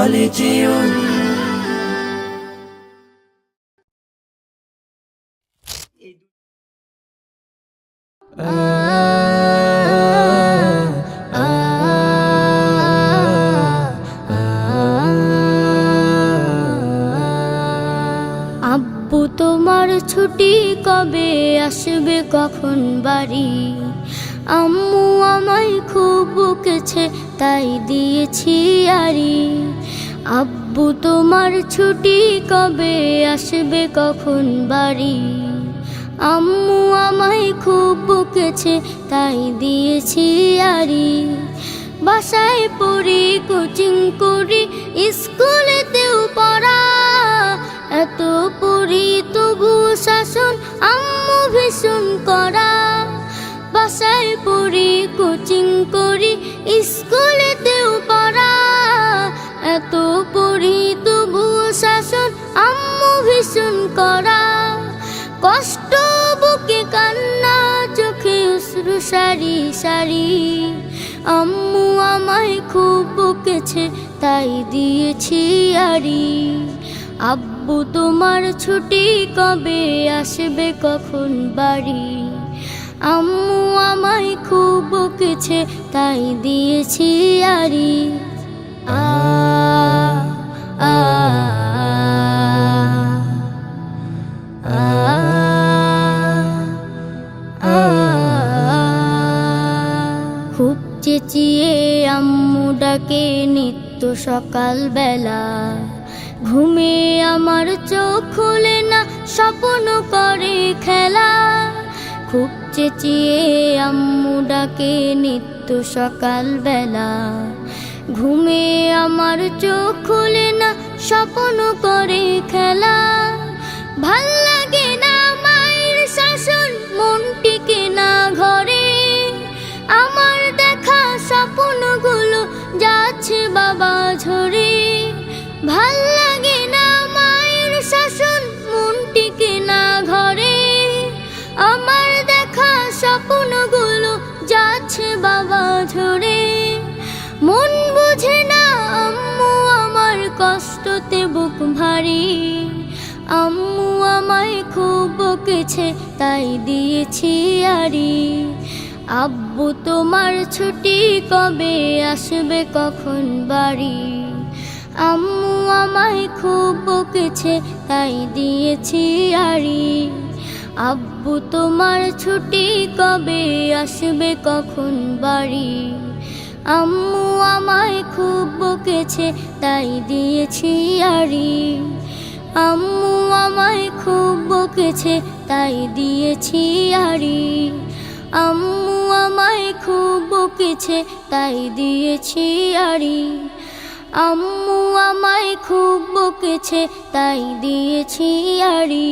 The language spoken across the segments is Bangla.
বলে যেও আব্বু তোমার ছুটি কবে আসবে কখন বাড়ি? আম্মু আমায় খুব বকেছে তাই দিয়েছি আড়ি। আব্বু তোমার ছুটি কবে আসবে কখন বাড়ি? আম্মু আমায় খুব বকেছে তাই দিয়েছি আড়ি। বাসায় পড়ি, কোচিং করি, স্কুলেতেও পড়া, এত পড়ি তবু শাসন আম্মু ভীষণ করা। বাসায় পড়ি, কোচিং করি, স্কুলেতেও পড়া, এত পড়ি তবু শাসন আম্মু ভীষণ করা। কষ্ট বুকে কান্না, চোখে অশ্রু সারি সারি। আম্মু আমায় খুব বকেছে তাই দিয়েছি আড়ি। আব্বু তোমার ছুটি কবে আসবে কখন বাড়ি? আম্মু আমায় খুব বকেছে তাই দিয়েছি আড়ি। আ আ খুব চেঁচিয়ে আম্মু ডাকে নিত্য সকাল বেলা। ঘুমে আমার চোখ খুলে না, স্বপ্ন করে খেলা। খুব চেঁচিয়ে আম্মু ডাকে নিত্য সকাল বেলা। ঘুমে আমার চোখ খুলে না, স্বপ্ন করে খেলা। ভাল লাগে না মায়ের শাসন, মন টিকে না ঘরে। আমার দেখা স্বপ্নগুলো যাচ্ছে বাবা ঝরে। ভাল লাগে না মায়ের শাসন, মন টিকে না ঘরে। আমার দেখা স্বপ্নগুলো যাচ্ছে বাবা ঝরে। মন বুঝে না আম্মু আমার কষ্টতে বুক ভারী। আম্মু আমায় খুব বকেছে তাই দিয়েছি আড়ি। আব্বু তোমার ছুটি কবে আসবে কখন বাড়ি? আম্মু আমায় খুব বকেছে তাই দিয়েছি আড়ি। আব্বু তোমার ছুটি কবে আসবে কখন বাড়ি? আম্মু আমায় খুব বকেছে তাই দিয়েছি আড়ি। আম্মু আমায় খুব বকেছে তাই দিয়েছি আড়ি। আম্মু আমায় খুব বকেছে তাই দিয়েছি আড়ি। আম্মু আমায় খুব বকেছে তাই দিয়েছি আড়ি।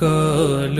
কাল